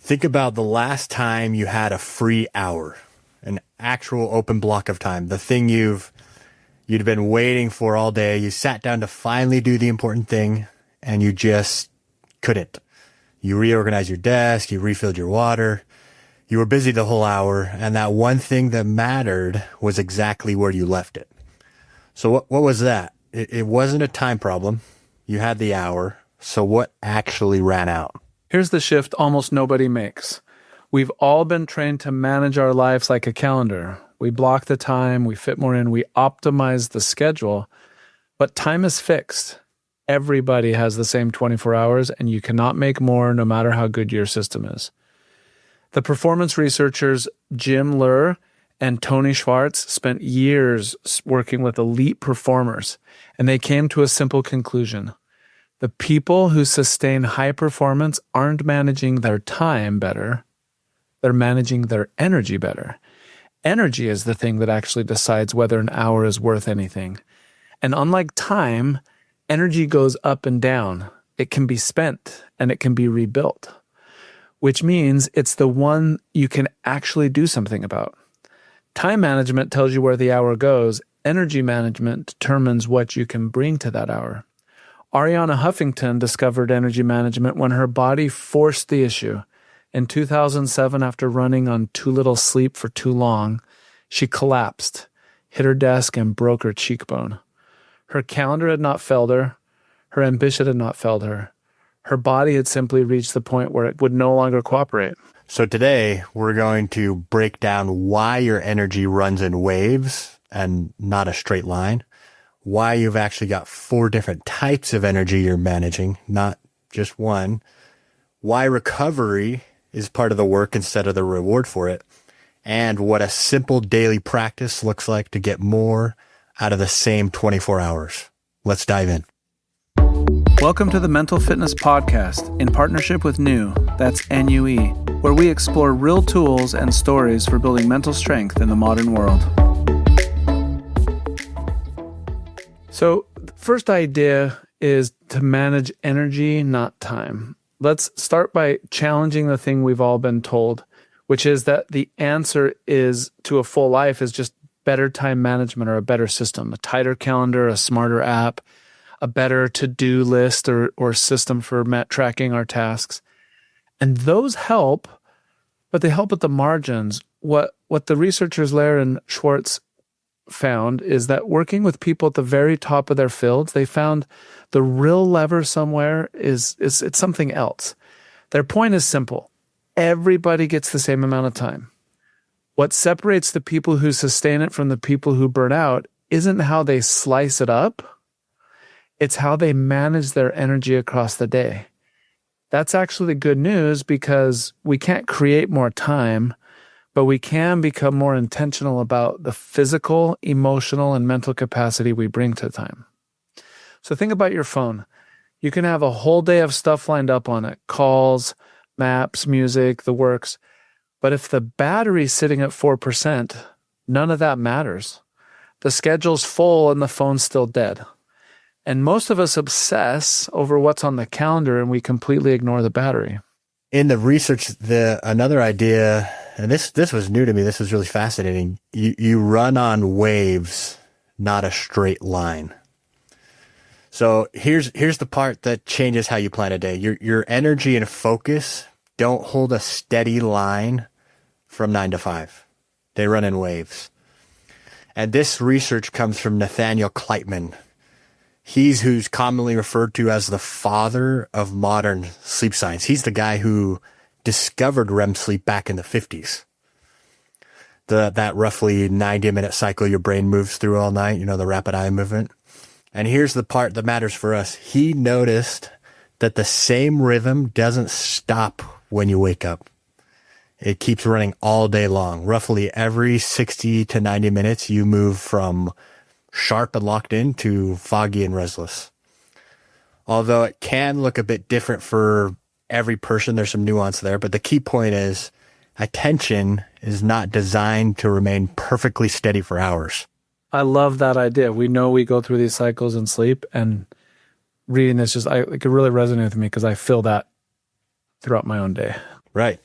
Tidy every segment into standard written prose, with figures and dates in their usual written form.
Think about the last time you had a free hour, an actual open block of time, the thing you'd been waiting for all day. You sat down to finally do the important thing and you just couldn't. You reorganized your desk, you refilled your water, you were busy the whole hour, and that one thing that mattered was exactly where you left it. So what was that? It wasn't a time problem. You had the hour. So what actually ran out? Here's the shift almost nobody makes. We've all been trained to manage our lives like a calendar. We block the time, we fit more in, we optimize the schedule, but time is fixed. Everybody has the same 24 hours, and you cannot make more no matter how good your system is. The performance researchers Jim Lur and Tony Schwartz spent years working with elite performers, and they came to a simple conclusion. The people who sustain high performance aren't managing their time better. They're managing their energy better. Energy is the thing that actually decides whether an hour is worth anything. And unlike time, energy goes up and down. It can be spent and it can be rebuilt, which means it's the one you can actually do something about. Time management tells you where the hour goes. Energy management determines what you can bring to that hour. Ariana Huffington discovered energy management when her body forced the issue. In 2007, after running on too little sleep for too long, she collapsed, hit her desk, and broke her cheekbone. Her calendar had not failed her. Her ambition had not failed her. Her body had simply reached the point where it would no longer cooperate. So today, we're going to break down why your energy runs in waves and not a straight line. Why you've actually got 4 different types of energy you're managing, not just one. Why recovery is part of the work instead of the reward for it. And what a simple daily practice looks like to get more out of the same 24 hours. Let's dive in. Welcome to the Mental Fitness Podcast in partnership with NUE, that's NUE, where we explore real tools and stories for building mental strength in the modern world. So the first idea is to manage energy, not time. Let's start by challenging the thing we've all been told, which is that the answer is to a full life is just better time management or a better system, a tighter calendar, a smarter app, a better to-do list or system for tracking our tasks. And those help, but they help at the margins. What the researchers Lair and Schwartz found is that working with people at the very top of their fields, they found the real lever somewhere is it's something else. Their point is simple. Everybody gets the same amount of time. What separates the people who sustain it from the people who burn out isn't how they slice it up. It's how they manage their energy across the day. That's actually good news because we can't create more time, but we can become more intentional about the physical, emotional, and mental capacity we bring to time. So think about your phone. You can have a whole day of stuff lined up on it, calls, maps, music, the works. But if the battery's sitting at 4%, none of that matters. The schedule's full and the phone's still dead. And most of us obsess over what's on the calendar and we completely ignore the battery. In the research, another idea, and this was new to me, this was really fascinating. You run on waves, not a straight line. So here's the part that changes how you plan a day. Your energy and focus don't hold a steady line from 9 to 5. They run in waves. And this research comes from Nathaniel Kleitman. He's who's commonly referred to as the father of modern sleep science. He's the guy who discovered REM sleep back in the 50s. That roughly 90-minute cycle your brain moves through all night, the rapid eye movement. And here's the part that matters for us. He noticed that the same rhythm doesn't stop when you wake up. It keeps running all day long. Roughly every 60 to 90 minutes, you move from sharp and locked in to foggy and restless. Although it can look a bit different for every person, there's some nuance there. But the key point is attention is not designed to remain perfectly steady for hours. I love that idea. We know we go through these cycles in sleep, and reading this it could really resonate with me because I feel that throughout my own day. Right.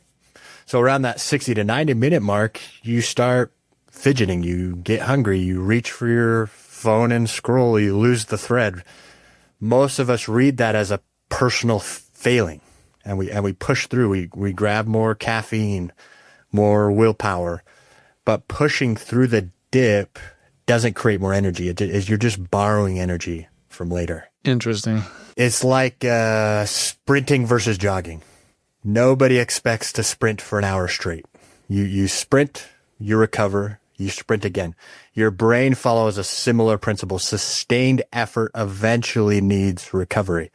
So around that 60 to 90-minute mark, you start fidgeting, you get hungry, you reach for your phone and scroll, you lose the thread. Most of us read that as a personal failing, and we push through. We grab more caffeine, more willpower, but pushing through the dip doesn't create more energy. You're just borrowing energy from later. Interesting. It's like sprinting versus jogging. Nobody expects to sprint for an hour straight. You sprint, you recover, you sprint again. Your brain follows a similar principle. Sustained effort eventually needs recovery.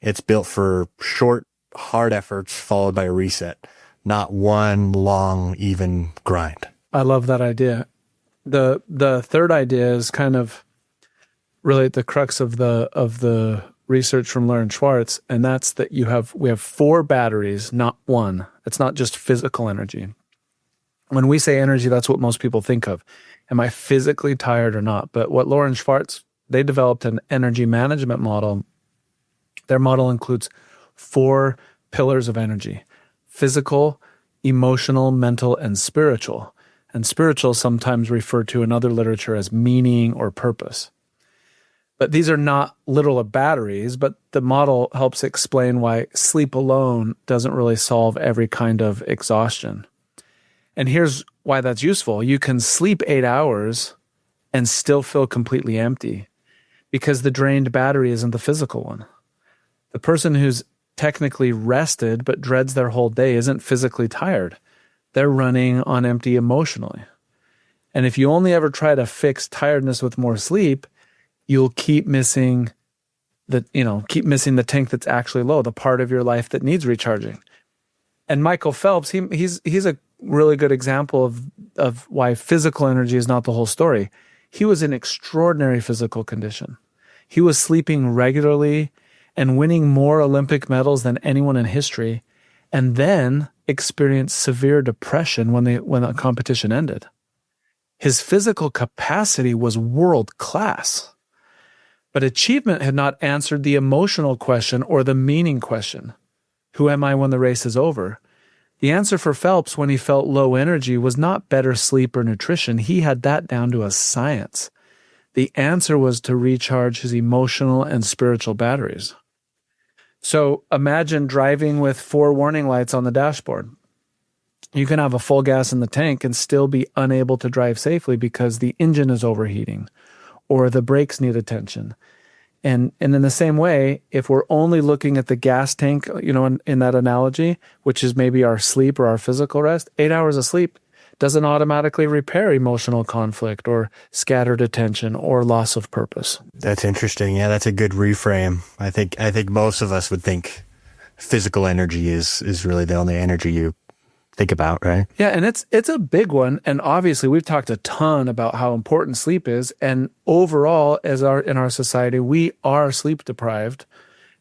It's built for short, hard efforts followed by a reset, not one long, even grind. I love that idea. The third idea is kind of really at the crux of the research from Lauren Schwartz, and that's that we have 4 batteries, not one. It's not just physical energy. When we say energy, that's what most people think of. Am I physically tired or not? But what Lauren Schwartz, they developed an energy management model. Their model includes 4 pillars of energy: physical, emotional, mental, and spiritual. And spiritual sometimes referred to in other literature as meaning or purpose. But these are not literal batteries, but the model helps explain why sleep alone doesn't really solve every kind of exhaustion. And here's why that's useful. You can sleep 8 hours and still feel completely empty because the drained battery isn't the physical one. The person who's technically rested but dreads their whole day isn't physically tired. They're running on empty emotionally. And if you only ever try to fix tiredness with more sleep, you'll keep missing the tank that's actually low, the part of your life that needs recharging. And Michael Phelps, he's a really good example of why physical energy is not the whole story. He was in extraordinary physical condition. He was sleeping regularly and winning more Olympic medals than anyone in history, and then experienced severe depression when the competition ended. His physical capacity was world class, but achievement had not answered the emotional question or the meaning question. Who am I when the race is over? The answer for Phelps when he felt low energy was not better sleep or nutrition. He had that down to a science. The answer was to recharge his emotional and spiritual batteries. So imagine driving with 4 warning lights on the dashboard. You can have a full gas in the tank and still be unable to drive safely because the engine is overheating or the brakes need attention. And in the same way, if we're only looking at the gas tank, in that analogy, which is maybe our sleep or our physical rest, 8 hours of sleep doesn't automatically repair emotional conflict or scattered attention or loss of purpose. That's interesting. Yeah, that's a good reframe. I think most of us would think physical energy is really the only energy you think about, right? Yeah, and it's a big one. And obviously, we've talked a ton about how important sleep is. And overall, in our society, we are sleep deprived.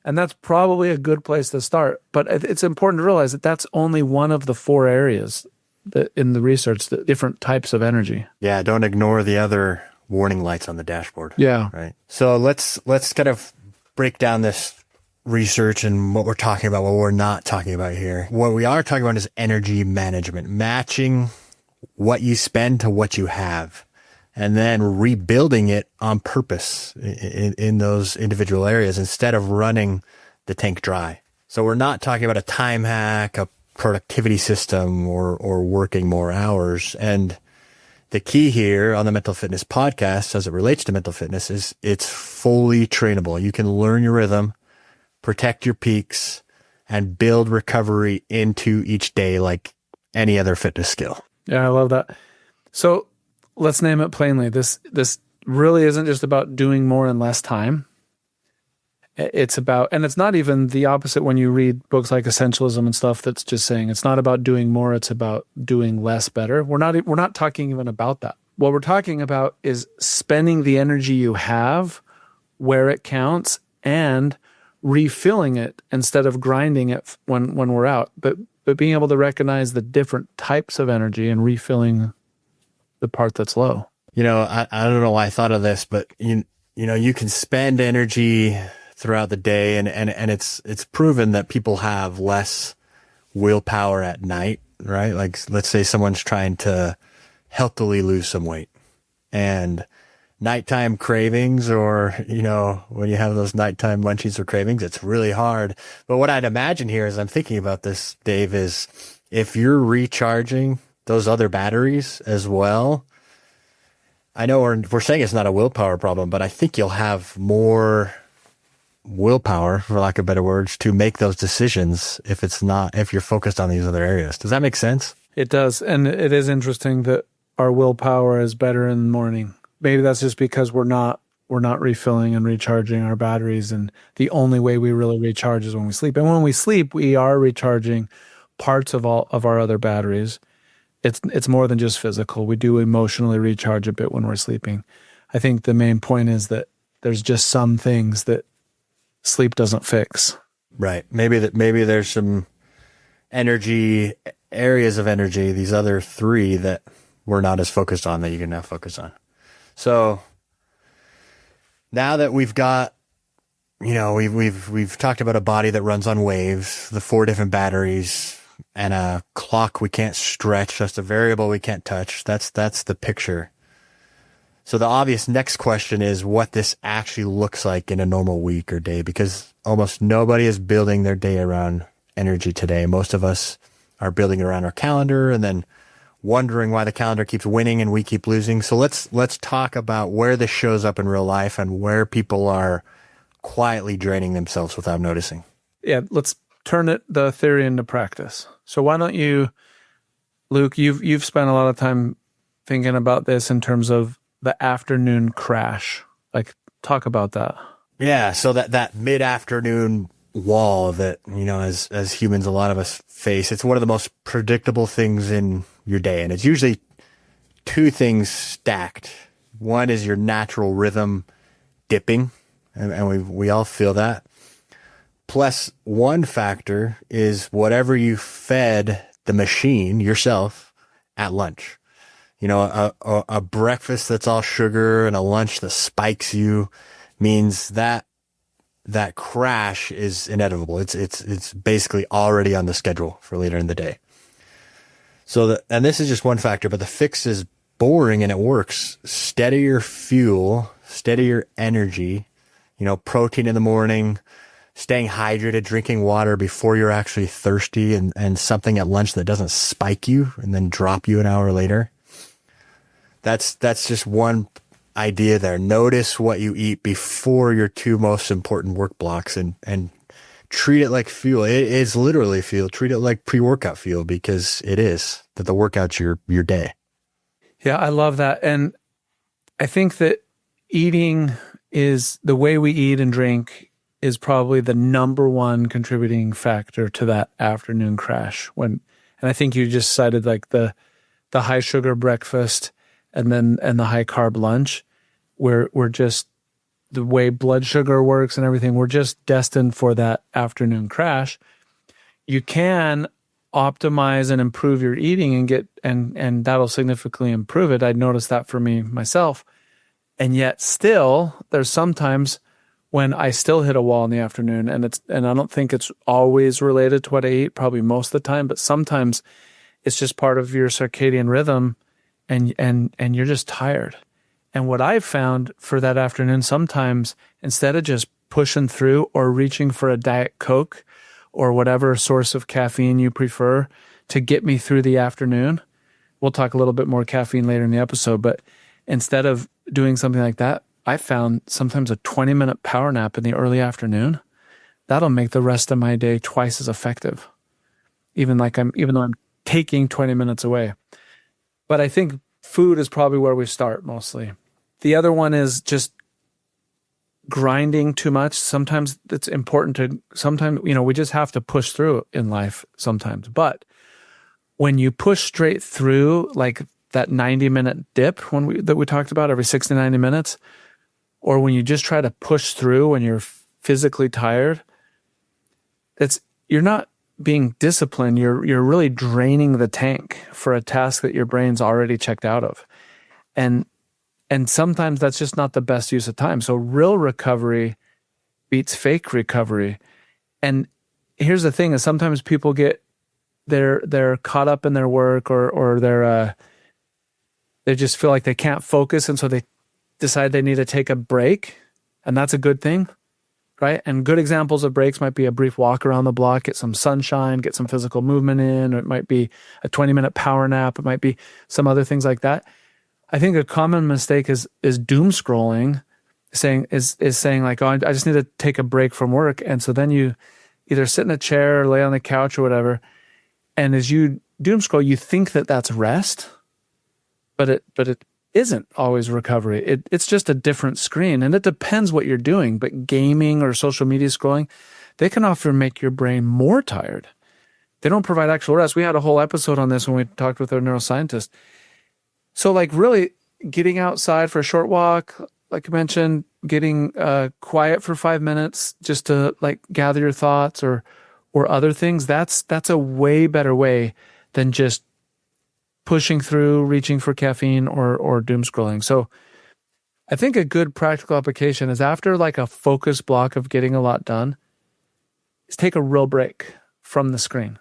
And that's probably a good place to start. But it's important to realize that that's only one of the 4 areas that in the research, the different types of energy. Yeah, don't ignore the other warning lights on the dashboard. Yeah. Right. So let's kind of break down this research and what we're talking about, what we're not talking about here. What we are talking about is energy management, matching what you spend to what you have, and then rebuilding it on purpose in those individual areas instead of running the tank dry. So we're not talking about a time hack, a productivity system, or working more hours. And the key here on the Mental Fitness Podcast, as it relates to mental fitness, is it's fully trainable. You can learn your rhythm, protect your peaks, and build recovery into each day like any other fitness skill. Yeah, I love that. So let's name it plainly. This really isn't just about doing more in less time. It's about, and it's not even the opposite when you read books like Essentialism and stuff that's just saying it's not about doing more, it's about doing less better. We're not talking even about that. What we're talking about is spending the energy you have where it counts and refilling it instead of grinding it when we're out. But being able to recognize the different types of energy and refilling the part that's low. I don't know why I thought of this, but you can spend energy throughout the day, and it's proven that people have less willpower at night right? Like, let's say someone's trying to healthily lose some weight, and nighttime cravings, or, when you have those nighttime munchies or cravings, it's really hard. But what I'd imagine here, as I'm thinking about this, Dave, is if you're recharging those other batteries as well, I know we're saying it's not a willpower problem, but I think you'll have more willpower, for lack of better words, to make those decisions if you're focused on these other areas. Does that make sense? It does. And it is interesting that our willpower is better in the morning. Maybe that's just because we're not refilling and recharging our batteries, and the only way we really recharge is when we sleep. And when we sleep, we are recharging parts of all of our other batteries. It's more than just physical. We do emotionally recharge a bit when we're sleeping. I think the main point is that there's just some things that sleep doesn't fix. Right. Maybe there's some areas of energy, these other three that we're not as focused on, that you can now focus on. So now that we've got, we've talked about a body that runs on waves, the 4 different batteries, and a clock we can't stretch, just a variable we can't touch. That's the picture. So the obvious next question is what this actually looks like in a normal week or day, because almost nobody is building their day around energy today. Most of us are building around our calendar and then wondering why the calendar keeps winning and we keep losing. So let's talk about where this shows up in real life and where people are quietly draining themselves without noticing. Yeah, let's turn the theory into practice. So why don't you, Luke, you've spent a lot of time thinking about this in terms of the afternoon crash. Like, talk about that. Yeah, so that mid-afternoon wall that, as humans, a lot of us face, it's one of the most predictable things in your day. And it's usually 2 things stacked. One is your natural rhythm dipping, and we all feel that. Plus, one factor is whatever you fed the machine yourself at lunch. A breakfast that's all sugar and a lunch that spikes you means that crash is inevitable. It's basically already on the schedule for later in the day. And this is just one factor, but the fix is boring and it works. Steadier fuel, steadier energy, protein in the morning, staying hydrated, drinking water before you're actually thirsty, and something at lunch that doesn't spike you and then drop you an hour later. That's just one idea there. Notice what you eat before your 2 most important work blocks and treat it like fuel. It is literally fuel. Treat it like pre-workout fuel, because it is, that the workout's your day. Yeah, I love that. And I think that eating is the way we eat and drink is probably the number one contributing factor to that afternoon crash. And I think you just cited like the high sugar breakfast and the high carb lunch, where we're just, the way blood sugar works and everything, we're just destined for that afternoon crash. You can optimize and improve your eating and that'll significantly improve it. I'd noticed that for me myself. And yet still, there's sometimes when I still hit a wall in the afternoon, and I don't think it's always related to what I eat, probably most of the time, but sometimes it's just part of your circadian rhythm and you're just tired. And what I've found for that afternoon, sometimes instead of just pushing through or reaching for a Diet Coke or whatever source of caffeine you prefer to get me through the afternoon, we'll talk a little bit more caffeine later in the episode, but instead of doing something like that, I found sometimes a 20-minute power nap in the early afternoon, that'll make the rest of my day twice as effective, even though I'm taking 20 minutes away. But I think food is probably where we start mostly. The other one is just grinding too much. Sometimes it's important we just have to push through in life sometimes. But when you push straight through, like that 90-minute dip that we talked about every 60, 90 minutes, or when you just try to push through when you're physically tired, you're not being disciplined. You're really draining the tank for a task that your brain's already checked out of. And sometimes that's just not the best use of time. So real recovery beats fake recovery. And here's the thing is sometimes people get they're caught up in their work, or they just feel like they can't focus, and so they decide they need to take a break, and that's a good thing, right? And good examples of breaks might be a brief walk around the block, get some sunshine, get some physical movement in, or it might be a 20-minute power nap. It might be some other things like that. I think a common mistake is doom scrolling, saying like, oh, I just need to take a break from work. And so then you either sit in a chair or lay on the couch or whatever. And as you doom scroll, you think that that's rest, but it isn't always recovery. It's just a different screen, and it depends what you're doing. But gaming or social media scrolling, they can often make your brain more tired. They don't provide actual rest. We had a whole episode on this when we talked with our neuroscientist. So like really getting outside for a short walk, like I mentioned, getting quiet for 5 minutes just to like gather your thoughts or other things, that's a way better way than just pushing through, reaching for caffeine or doom scrolling. So I think a good practical application is after like a focused block of getting a lot done, is take a real break from the screen.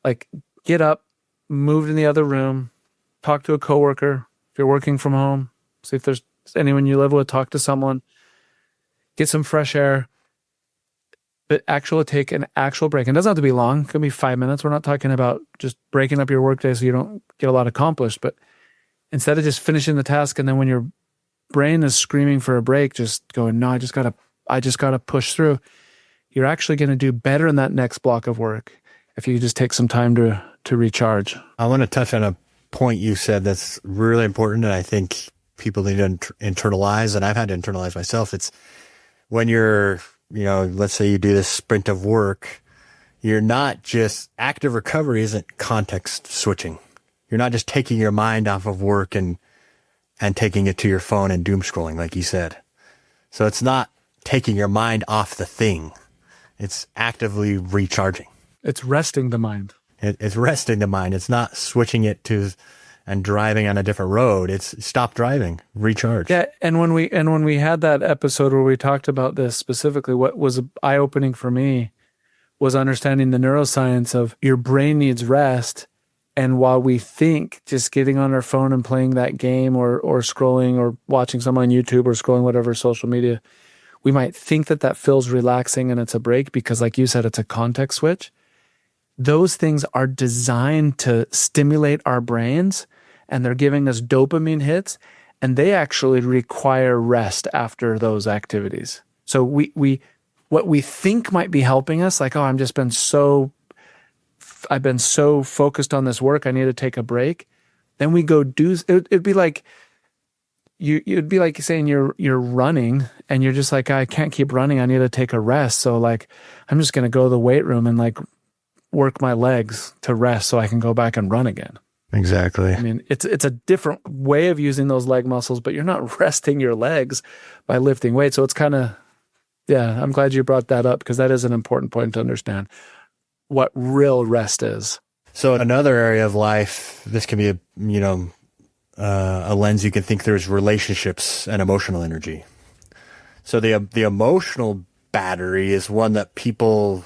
Like get up, move in the other room, talk to a coworker. If you're working from home, see if there's anyone you live with, talk to someone, get some fresh air, but take an actual break. And it doesn't have to be long. It could be 5 minutes. We're not talking about just breaking up your workday so you don't get a lot accomplished, but instead of just finishing the task and then when your brain is screaming for a break, just going, no, I just gotta push through. You're actually going to do better in that next block of work if you just take some time to recharge. I want to touch on a point you said that's really important, and I think people need to internalize, and I've had to internalize myself. It's when you're, let's say you do this sprint of work, you're not just, active recovery isn't context switching. You're not just taking your mind off of work and taking it to your phone and doom scrolling, like you said. So it's not taking your mind off the thing. It's actively recharging. It's resting the mind. It's resting the mind. It's not switching it to and driving on a different road. It's stop driving, recharge. Yeah, and when we had that episode where we talked about this specifically, what was eye-opening for me was understanding the neuroscience of your brain needs rest. And while we think just getting on our phone and playing that game or scrolling or watching someone on YouTube or scrolling whatever social media, we might think that feels relaxing and it's a break because, like you said, it's a context switch. Those things are designed to stimulate our brains, and they're giving us dopamine hits, and they actually require rest after those activities. So what we think might be helping us, like, oh, I've been so focused on this work, I need to take a break. Then we go do it'd be like you'd be like saying you're running and you're just like, I can't keep running, I need to take a rest. So like I'm just gonna go to the weight room and like work my legs to rest so I can go back and run again. Exactly. I mean, it's a different way of using those leg muscles, but you're not resting your legs by lifting weight. So it's kind of, yeah, I'm glad you brought that up because that is an important point to understand what real rest is. So another area of life, this can be a lens you can think through is relationships and emotional energy. So the emotional battery is one that people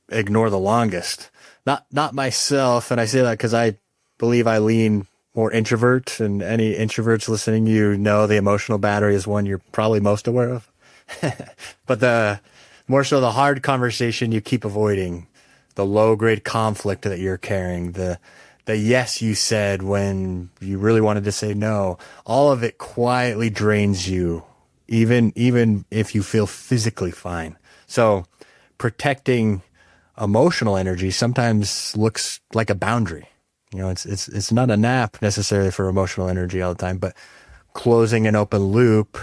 ignore the longest. Not myself, and I say that because I believe I lean more introvert, and any introverts listening, the emotional battery is one you're probably most aware of. But the more so the hard conversation you keep avoiding, the low grade conflict that you're carrying, the yes you said when you really wanted to say no, all of it quietly drains you, even if you feel physically fine. So protecting emotional energy sometimes looks like a boundary. It's not a nap necessarily for emotional energy all the time, but closing an open loop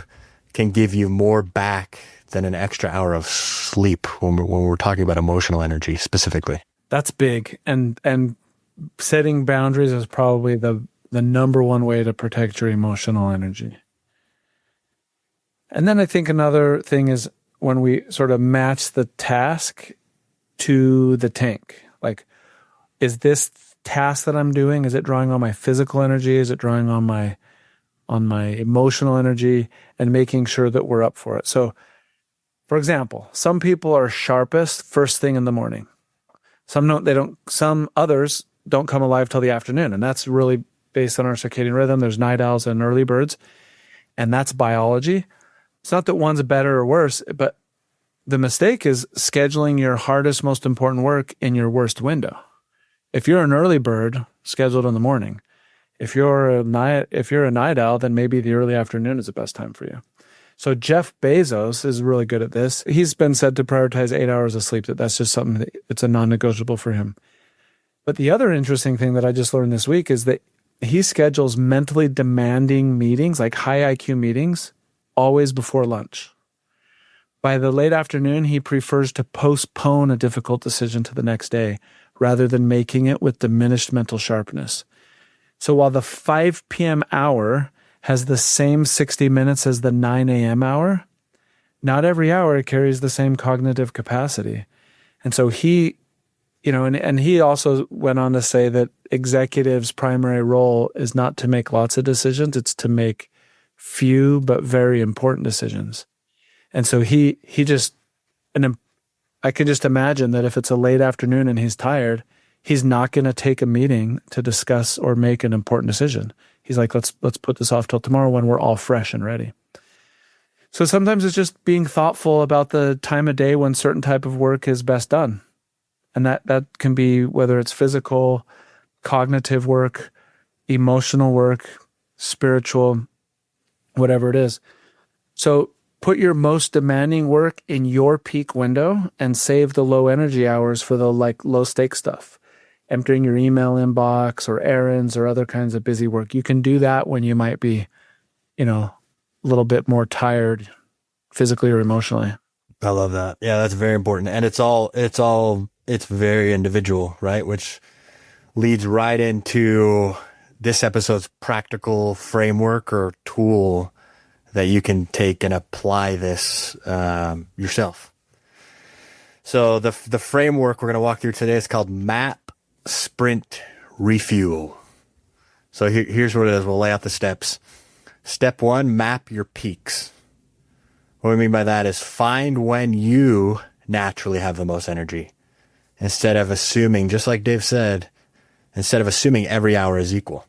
can give you more back than an extra hour of sleep when we're talking about emotional energy specifically. That's big. And setting boundaries is probably the number one way to protect your emotional energy. And then I think another thing is when we sort of match the task to the tank. Like, is this task that I'm doing, is it drawing on my physical energy? Is it drawing on my emotional energy, and making sure that we're up for it? So, for example, some people are sharpest first thing in the morning. Some don't, they don't, some others don't come alive till the afternoon. And that's really based on our circadian rhythm. There's night owls and early birds, and that's biology. It's not that one's better or worse, but the mistake is scheduling your hardest, most important work in your worst window. If you're an early bird, scheduled in the morning. If you're a night owl, then maybe the early afternoon is the best time for you. So Jeff Bezos is really good at this. He's been said to prioritize 8 hours of sleep. That's just something it's a non-negotiable for him. But the other interesting thing that I just learned this week is that he schedules mentally demanding meetings, like high IQ meetings, always before lunch. By the late afternoon, he prefers to postpone a difficult decision to the next day rather than making it with diminished mental sharpness. So while the 5 p.m. hour has the same 60 minutes as the 9 a.m. hour, not every hour carries the same cognitive capacity. And so he, and he also went on to say that executives' primary role is not to make lots of decisions, it's to make few but very important decisions. And so I can just imagine that if it's a late afternoon and he's tired, he's not going to take a meeting to discuss or make an important decision. He's like, let's put this off till tomorrow when we're all fresh and ready. So sometimes it's just being thoughtful about the time of day when certain type of work is best done. And that can be whether it's physical, cognitive work, emotional work, spiritual, whatever it is. So put your most demanding work in your peak window and save the low energy hours for the low stake stuff. Emptying your email inbox or errands or other kinds of busy work. You can do that when you might be, a little bit more tired physically or emotionally. I love that. Yeah, that's very important. And it's very individual, right? Which leads right into this episode's practical framework or tool that you can take and apply this yourself. So the framework we're going to walk through today is called MAP, Sprint, Refuel. So here's what it is. We'll lay out the steps. Step 1, map your peaks. What we mean by that is find when you naturally have the most energy. Instead of assuming, just like Dave said, every hour is equal.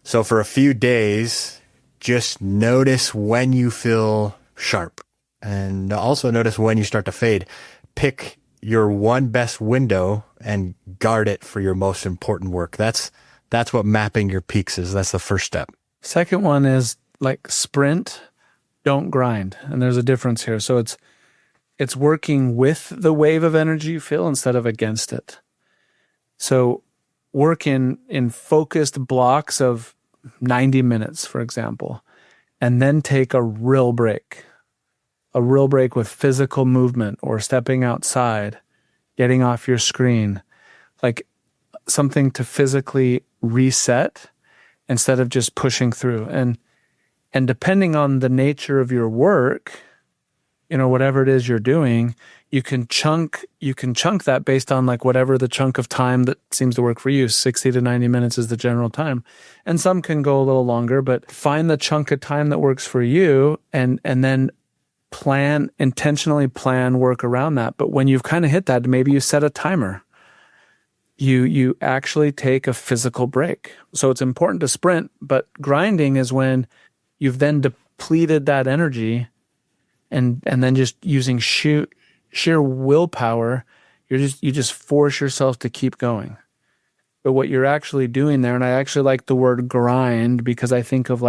So for a few days, just notice when you feel sharp and also notice when you start to fade. Pick your one best window and guard it for your most important work. That's what mapping your peaks is. That's the first step. Second one is sprint, don't grind. And there's a difference here. So it's working with the wave of energy you feel instead of against it. So work in focused blocks of 90 minutes, for example, and then take a real break with physical movement or stepping outside, getting off your screen, like something to physically reset instead of just pushing through. And depending on the nature of your work, whatever it is you're doing, you can chunk that based on whatever the chunk of time that seems to work for you. 60 to 90 minutes is the general time. And some can go a little longer, but find the chunk of time that works for you and then intentionally plan work around that. But when you've kind of hit that, maybe you set a timer. You actually take a physical break. So it's important to sprint, but grinding is when you've then depleted that energy and then just using sheer willpower, you just force yourself to keep going. But what you're actually doing there, and I actually like the word grind because I think of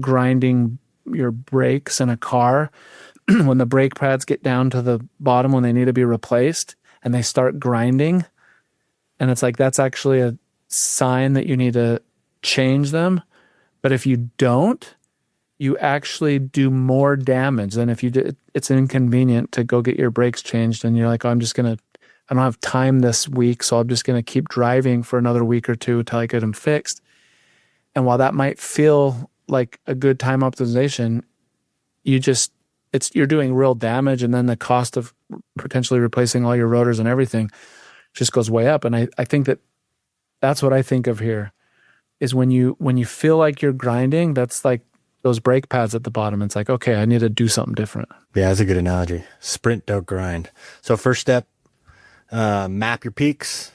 grinding your brakes in a car when the brake pads get down to the bottom when they need to be replaced and they start grinding. And it's that's actually a sign that you need to change them. But if you don't, you actually do more damage than if you did. It's inconvenient to go get your brakes changed and you're like, oh, I don't have time this week, so I'm just going to keep driving for another week or two until I get them fixed. And while that might feel like a good time optimization, you're doing real damage, and then the cost of potentially replacing all your rotors and everything just goes way up. And I think that's what I think of here is when you feel like you're grinding, that's those brake pads at the bottom. It's okay, I need to do something different. Yeah, that's a good analogy. Sprint, don't grind. So first step, Map your peaks.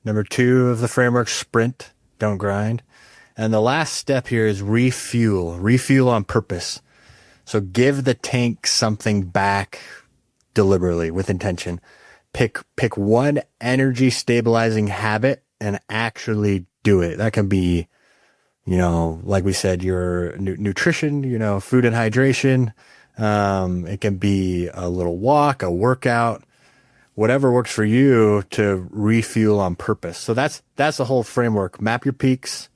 Number 2 of the framework, sprint, don't grind. And the last step here is refuel on purpose. So give the tank something back deliberately with intention. Pick one energy stabilizing habit and actually do it. That can be, like we said, your nutrition, food and hydration. It can be a little walk, a workout, whatever works for you to refuel on purpose. So that's the whole framework. Map your peaks,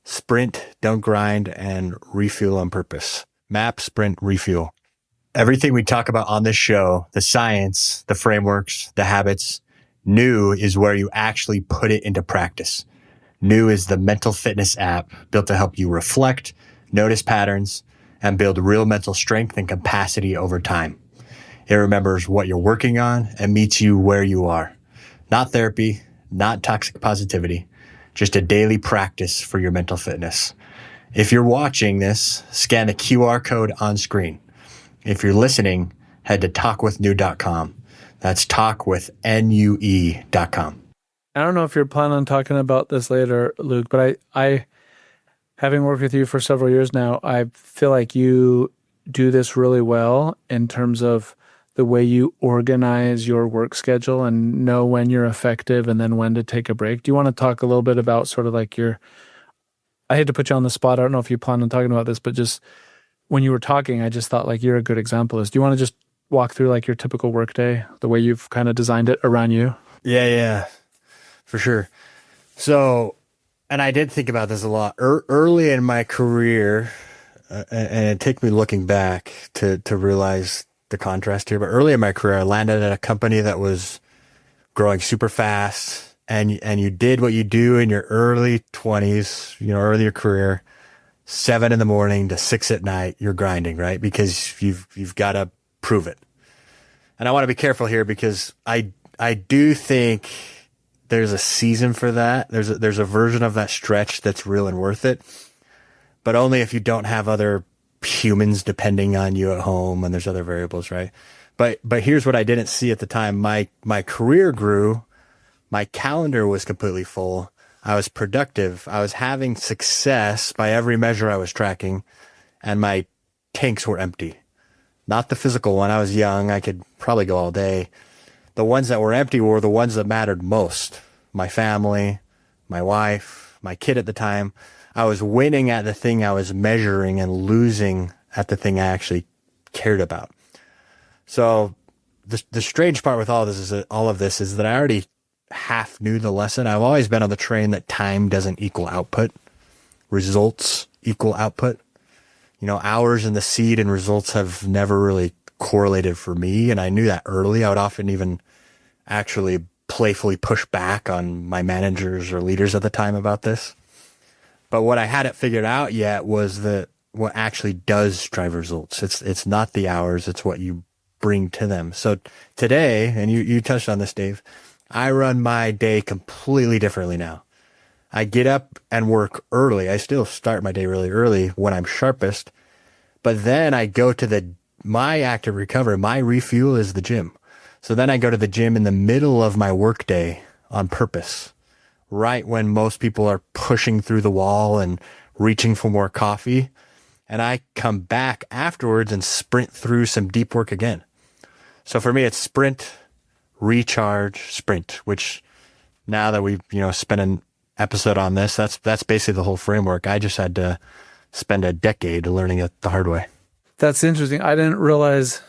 sprint, don't grind, and refuel on purpose. Map, sprint, refuel. Everything we talk about on this show, the science, the frameworks, the habits, New is where you actually put it into practice. New is the mental fitness app built to help you reflect, notice patterns, and build real mental strength and capacity over time. It remembers what you're working on and meets you where you are. Not therapy, not toxic positivity, just a daily practice for your mental fitness. If you're watching this, scan the QR code on screen. If you're listening, head to talkwithnew.com. That's talkwithnue.com. I don't know if you're planning on talking about this later, Luke, but I having worked with you for several years now, I feel like you do this really well in terms of the way you organize your work schedule and know when you're effective and then when to take a break. Do you want to talk a little bit about sort of like I hate to put you on the spot. I don't know if you plan on talking about this, but just when you were talking, I just thought like you're a good example of this. Do you want to just walk through like your typical workday, the way you've kind of designed it around you? Yeah, for sure. So, and I did think about this a lot early in my career, and it took me looking back to realize the contrast here. But early in my career, I landed at a company that was growing super fast, and you did what you do in your early 20s, early in your career, 7 a.m. to 6 p.m, you're grinding, right? Because you've got to prove it. And I want to be careful here because I do think there's a season for that. There's a version of that stretch that's real and worth it, but only if you don't have other humans depending on you at home and there's other variables, right? But here's what I didn't see at the time. My career grew. My calendar was completely full. I was productive. I was having success by every measure I was tracking, and my tanks were empty. Not the physical one. I was young. I could probably go all day. The ones that were empty were the ones that mattered most. My family, my wife, my kid at the time. I was winning at the thing I was measuring and losing at the thing I actually cared about. So the strange part with all of this is that I already half knew the lesson. I've always been on the train that time doesn't equal output. Results equal output. Hours in the seed and results have never really correlated for me. And I knew that early. I would often even actually playfully push back on my managers or leaders at the time about this. But what I hadn't figured out yet was that what actually does drive results. It's not the hours, it's what you bring to them. So today, and you touched on this, Dave, I run my day completely differently now. I get up and work early. I still start my day really early when I'm sharpest, but then I go to my active recovery. My refuel is the gym. So then I go to the gym in the middle of my workday on purpose, right when most people are pushing through the wall and reaching for more coffee. And I come back afterwards and sprint through some deep work again. So for me, it's sprint, recharge, sprint, which now that we've, spent an episode on this, that's basically the whole framework. I just had to spend a decade learning it the hard way. That's interesting. I didn't realize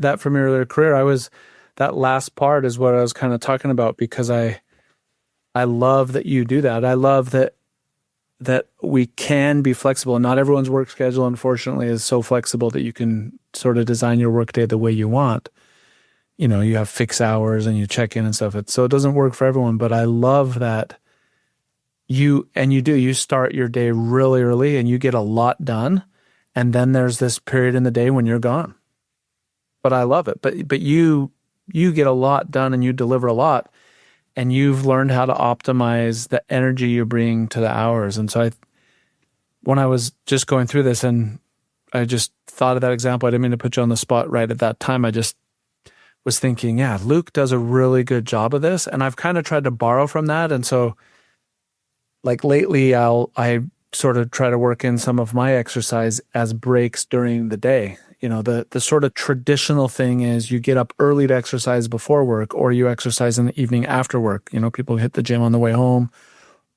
that from your earlier career. That last part is what I was kind of talking about, because I love that you do that. I love that we can be flexible. Not everyone's work schedule, unfortunately, is so flexible that you can sort of design your workday the way you want. You have fixed hours and you check in and stuff. So it doesn't work for everyone, but I love that you start your day really early and you get a lot done. And then there's this period in the day when you're gone. But I love it. But you get a lot done and you deliver a lot, and you've learned how to optimize the energy you bring to the hours. And so when I was just going through this and I just thought of that example, I didn't mean to put you on the spot right at that time. I just was thinking, yeah, Luke does a really good job of this. And I've kind of tried to borrow from that. And so like lately I sort of try to work in some of my exercise as breaks during the day. You know, the sort of traditional thing is you get up early to exercise before work, or you exercise in the evening after work. You know, people hit the gym on the way home,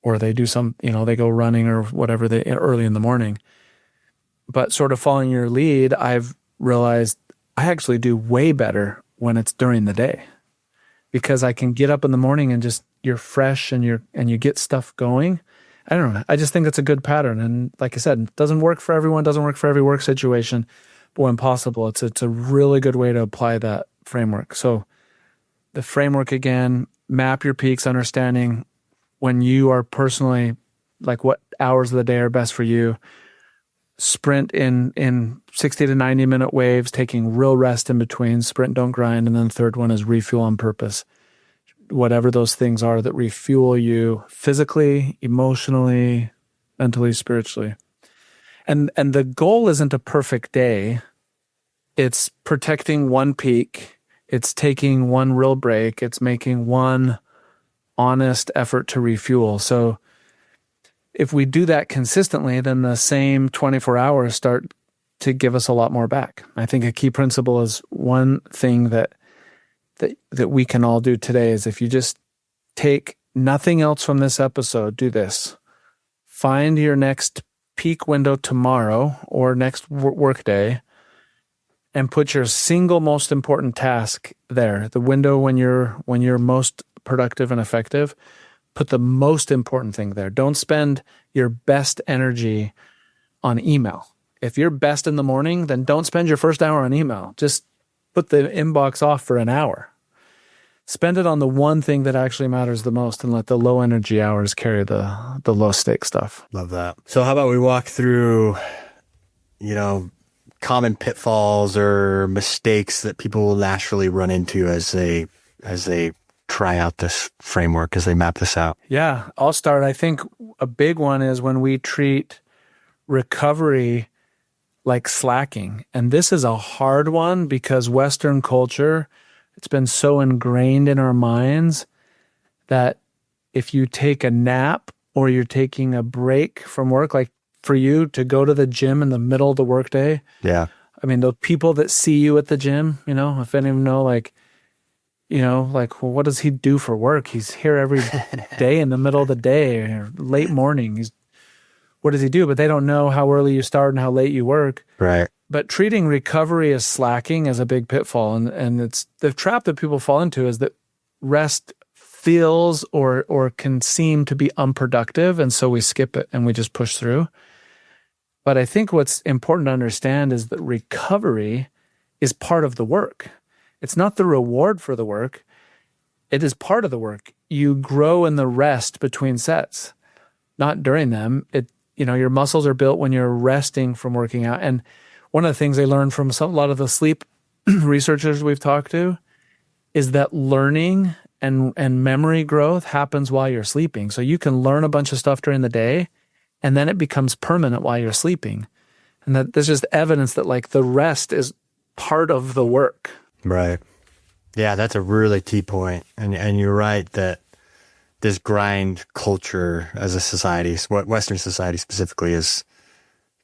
or they do some, you know, they go running or whatever they early in the morning. But sort of following your lead, I've realized I actually do way better when it's during the day, because I can get up in the morning and just you're fresh and you get stuff going. I don't know. I just think it's a good pattern. And like I said, it doesn't work for everyone, doesn't work for every work situation, but when possible, it's a really good way to apply that framework. So the framework, again, map your peaks, understanding when you are personally, like what hours of the day are best for you. Sprint in 60 to 90 minute waves, taking real rest in between. Sprint, don't grind. And then the third one is refuel on purpose. Whatever those things are that refuel you physically, emotionally, mentally, spiritually. And the goal isn't a perfect day. It's protecting one peak. It's taking one real break. It's making one honest effort to refuel. So if we do that consistently, then the same 24 hours start to give us a lot more back. I think a key principle is one thing that we can all do today is, if you just take nothing else from this episode, do this. Find your next peak window tomorrow or next work day and put your single most important task there. The window when you're most productive and effective, put the most important thing there. Don't spend your best energy on email. If you're best in the morning, then don't spend your first hour on email. Just put the inbox off for an hour. Spend it on the one thing that actually matters the most, and let the low energy hours carry the low stake stuff. Love that. So how about we walk through, common pitfalls or mistakes that people will naturally run into as they try out this framework, as they map this out? Yeah, I'll start. I think a big one is when we treat recovery like slacking. And this is a hard one because Western culture, it's been so ingrained in our minds that if you take a nap or you're taking a break from work, like for you to go to the gym in the middle of the workday. Yeah. I mean, the people that see you at the gym, if any of them know, well, what does he do for work? He's here every day in the middle of the day or late morning. What does he do? But they don't know how early you start and how late you work. Right. But treating recovery as slacking is a big pitfall. And it's the trap that people fall into is that rest feels or can seem to be unproductive. And so we skip it and we just push through. But I think what's important to understand is that recovery is part of the work. It's not the reward for the work. It is part of the work. You grow in the rest between sets, not during them. Your muscles are built when you're resting from working out. And one of the things I learned from a lot of the sleep researchers we've talked to is that learning and memory growth happens while you're sleeping. So you can learn a bunch of stuff during the day, and then it becomes permanent while you're sleeping. And that there's just evidence that the rest is part of the work. Right. Yeah, that's a really key point. And you're right that this grind culture as a society, what Western society specifically, is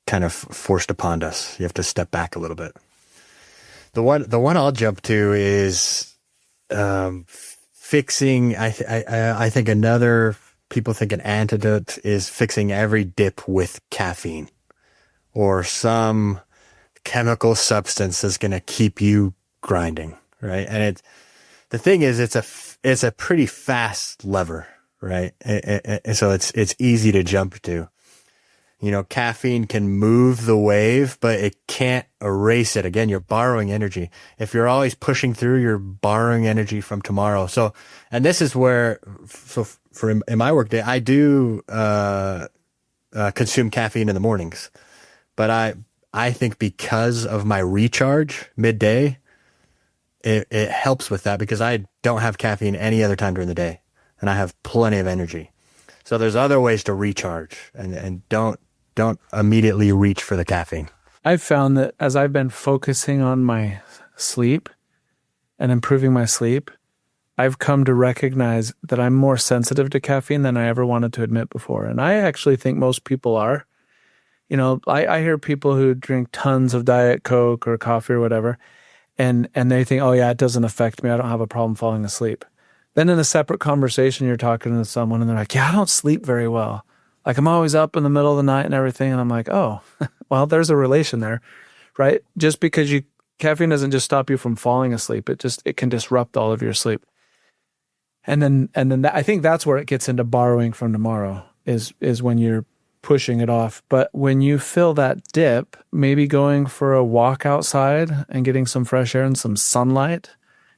kind of forced upon us. You have to step back a little bit. The one I'll jump to is fixing. I think another, people think an antidote is fixing every dip with caffeine or some chemical substance that's going to keep you grinding, right? And the thing is, it's a pretty fast lever, right? So it's easy to jump to. Caffeine can move the wave, but it can't erase it. Again, you're borrowing energy. If you're always pushing through, you're borrowing energy from tomorrow. So, and this is where, in my work day, I do consume caffeine in the mornings, but I think because of my recharge midday, it helps with that because I don't have caffeine any other time during the day and I have plenty of energy. So there's other ways to recharge and don't immediately reach for the caffeine. I've found that as I've been focusing on my sleep, and improving my sleep, I've come to recognize that I'm more sensitive to caffeine than I ever wanted to admit before. And I actually think most people are. I hear people who drink tons of Diet Coke or coffee or whatever, and they think, oh yeah, it doesn't affect me. I don't have a problem falling asleep. Then in a separate conversation, you're talking to someone and they're like, yeah, I don't sleep very well. Like I'm always up in the middle of the night and everything. And I'm like, oh, well, there's a relation there, right? Just because caffeine doesn't just stop you from falling asleep. It can disrupt all of your sleep. And then I think that's where it gets into borrowing from tomorrow is when you're pushing it off. But when you feel that dip, maybe going for a walk outside and getting some fresh air and some sunlight,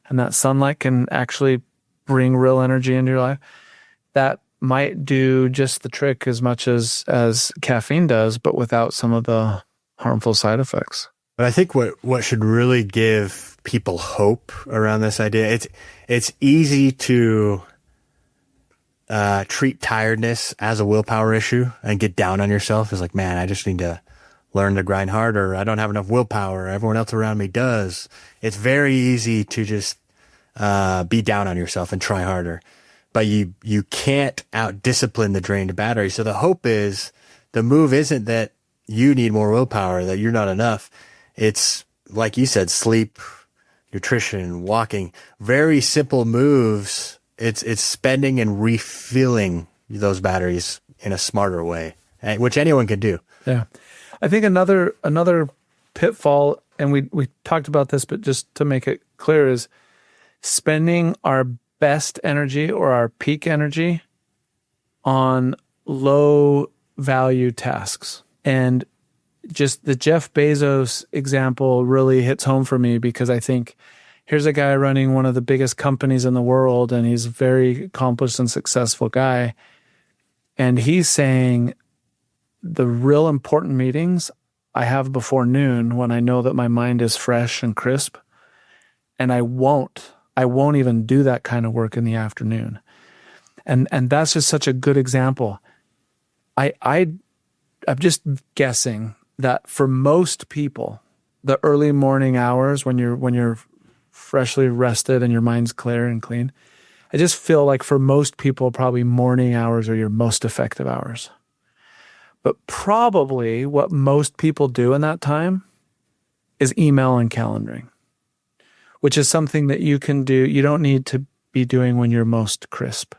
and that sunlight can actually bring real energy into your life, that might do just the trick as much as caffeine does, but without some of the harmful side effects. But I think what should really give people hope around this idea, it's easy to treat tiredness as a willpower issue and get down on yourself. It's like, man, I just need to learn to grind harder. I don't have enough willpower. Everyone else around me does. It's very easy to just be down on yourself and try harder. But you can't out-discipline the drained battery. So the hope is, the move isn't that you need more willpower, that you're not enough. It's, like you said, sleep, nutrition, walking, very simple moves. It's spending and refilling those batteries in a smarter way, which anyone can do. Yeah. I think another pitfall, and we talked about this, but just to make it clear, is spending our best energy or our peak energy on low value tasks. And just the Jeff Bezos example really hits home for me, because I think here's a guy running one of the biggest companies in the world, and he's a very accomplished and successful guy. And he's saying the real important meetings I have before noon, when I know that my mind is fresh and crisp, and I won't even do that kind of work in the afternoon. And that's just such a good example. I'm just guessing that for most people, the early morning hours when you're freshly rested and your mind's clear and clean, I just feel like for most people, probably morning hours are your most effective hours. But probably what most people do in that time is email and calendaring, which is something that you can do. You don't need to be doing when you're most crisp.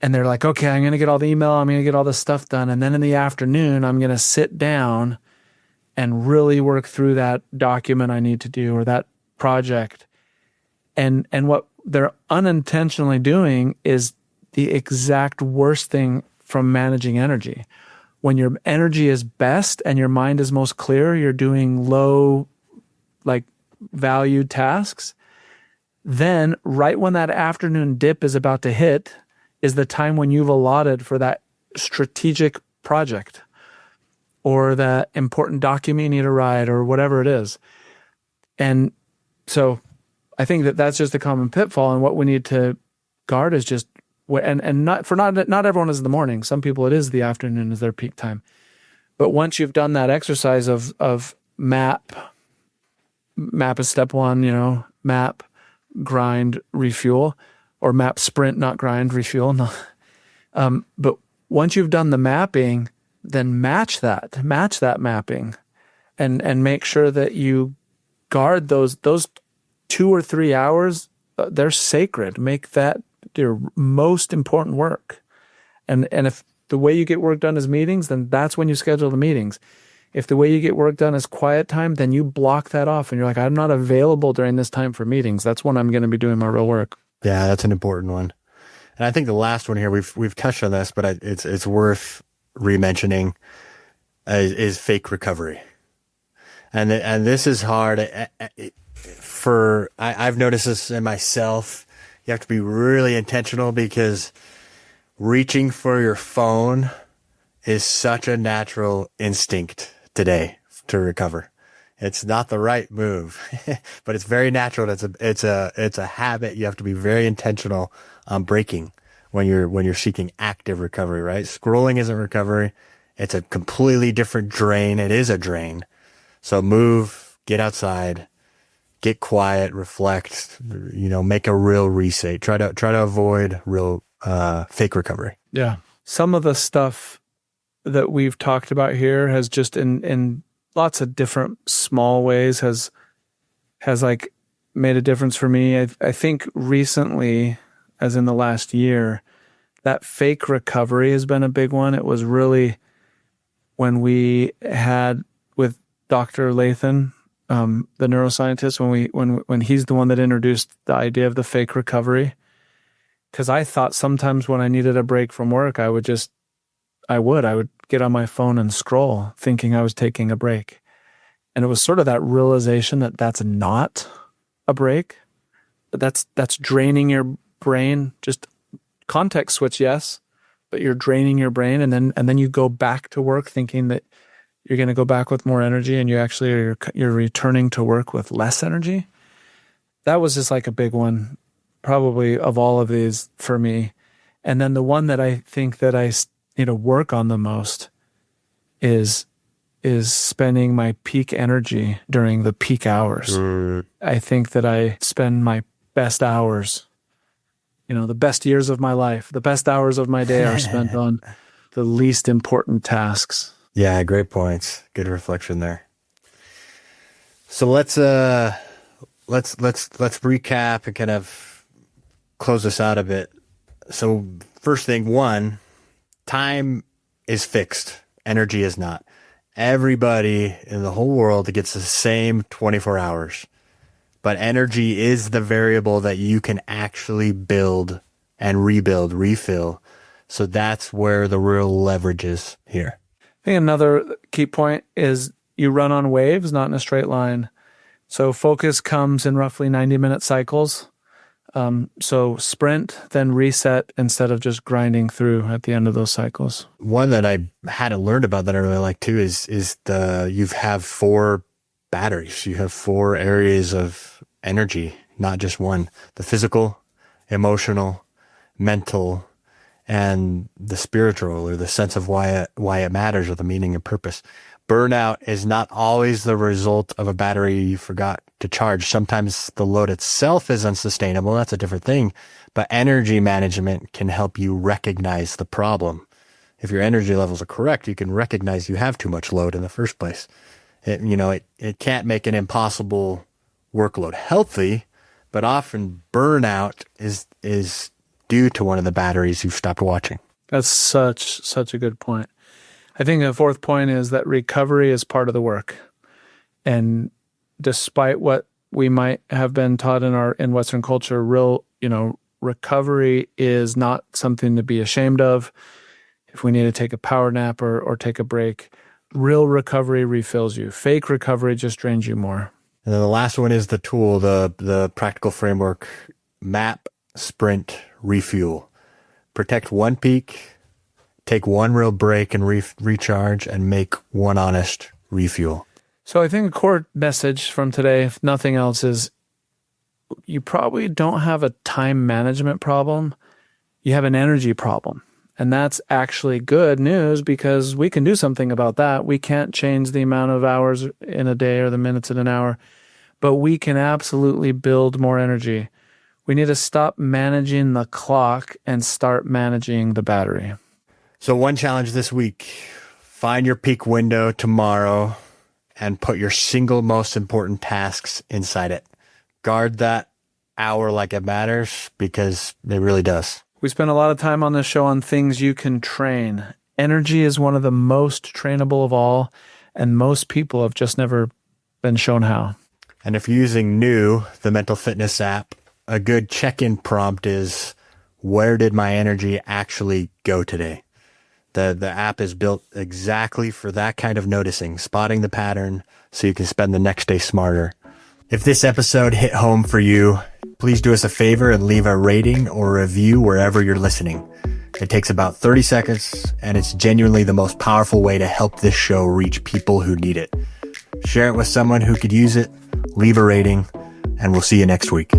And they're like, okay, I'm going to get all the email, I'm going to get all this stuff done. And then in the afternoon, I'm going to sit down and really work through that document I need to do or that project. And what they're unintentionally doing is the exact worst thing from managing energy. When your energy is best and your mind is most clear, you're doing low, valued tasks. Then right when that afternoon dip is about to hit is the time when you've allotted for that strategic project or that important document you need to write or whatever it is. And so I think that's just a common pitfall. And what we need to guard is just, and not everyone is in the morning. Some people it is the afternoon is their peak time. But once you've done that exercise of map is step one, map, grind, refuel, or map, sprint, not grind, refuel. No. But once you've done the mapping, then match that mapping and make sure that you guard those 2 or 3 hours. They're sacred. Make that your most important work. And if the way you get work done is meetings, then that's when you schedule the meetings. If the way you get work done is quiet time, then you block that off and you're like, I'm not available during this time for meetings. That's when I'm going to be doing my real work. Yeah, that's an important one. And I think the last one here, we've touched on this, but it's worth re-mentioning is fake recovery. And this is hard I've noticed this in myself. You have to be really intentional because reaching for your phone is such a natural instinct today to recover. It's not the right move, but it's very natural. It's a habit you have to be very intentional on breaking when you're seeking active recovery, right? Scrolling isn't recovery. It's a completely different drain. It is a drain. So move, get outside, get quiet, reflect, make a real reset. Try to avoid real fake recovery. Yeah. Some of the stuff that we've talked about here has just in lots of different small ways has like made a difference for me. I think recently, as in the last year, that fake recovery has been a big one. It was really when we had with Dr. Lathan, the neuroscientist, when he's the one that introduced the idea of the fake recovery. Because I thought sometimes when I needed a break from work, I would get on my phone and scroll, thinking I was taking a break. And it was sort of that realization that that's not a break. That's draining your brain. Just context switch, yes, but you're draining your brain, and then you go back to work thinking that you're going to go back with more energy, and you're returning to work with less energy. That was just like a big one, probably of all of these for me. And then the one that I think that I need to work on the most is spending my peak energy during the peak hours. I think that I spend my best hours, the best years of my life, the best hours of my day are spent on the least important tasks. Yeah, great points. Good reflection there. So let's recap and kind of close this out a bit. So first thing, one, time is fixed. Energy is not. Everybody in the whole world gets the same 24 hours. But energy is the variable that you can actually build and rebuild, refill. So that's where the real leverage is here. I think another key point is you run on waves, not in a straight line. So focus comes in roughly 90-minute cycles. So sprint, then reset instead of just grinding through at the end of those cycles. One that I hadn't learned about that I really like too is you have 4 batteries. You have 4 areas of energy, not just one. The physical, emotional, mental, and the spiritual, or the sense of why it matters, or the meaning and purpose. Burnout is not always the result of a battery you forgot to charge. Sometimes the load itself is unsustainable. That's a different thing. But energy management can help you recognize the problem. If your energy levels are correct, you can recognize you have too much load in the first place. It can't make an impossible workload healthy, but often burnout is due to one of the batteries you've stopped watching. That's such a good point. I think the fourth point is that recovery is part of the work. And despite what we might have been taught in Western culture, recovery is not something to be ashamed of. If we need to take a power nap or take a break, real recovery refills you. Fake recovery just drains you more. And then the last one is the tool, the practical framework: map, sprint, refuel. Protect one peak, take one real break and recharge, and make one honest refuel. So I think a core message from today, if nothing else, is you probably don't have a time management problem. You have an energy problem. And that's actually good news, because we can do something about that. We can't change the amount of hours in a day or the minutes in an hour, but we can absolutely build more energy. We need to stop managing the clock and start managing the battery. So one challenge this week: find your peak window tomorrow and put your single most important tasks inside it. Guard that hour like it matters, because it really does. We spend a lot of time on this show on things you can train. Energy is one of the most trainable of all, and most people have just never been shown how. And if you're using New, the mental fitness app, a good check-in prompt is, where did my energy actually go today? The app is built exactly for that kind of noticing, spotting the pattern, so you can spend the next day smarter. If this episode hit home for you, please do us a favor and leave a rating or review wherever you're listening. It takes about 30 seconds, and it's genuinely the most powerful way to help this show reach people who need it. Share it with someone who could use it, leave a rating, and we'll see you next week.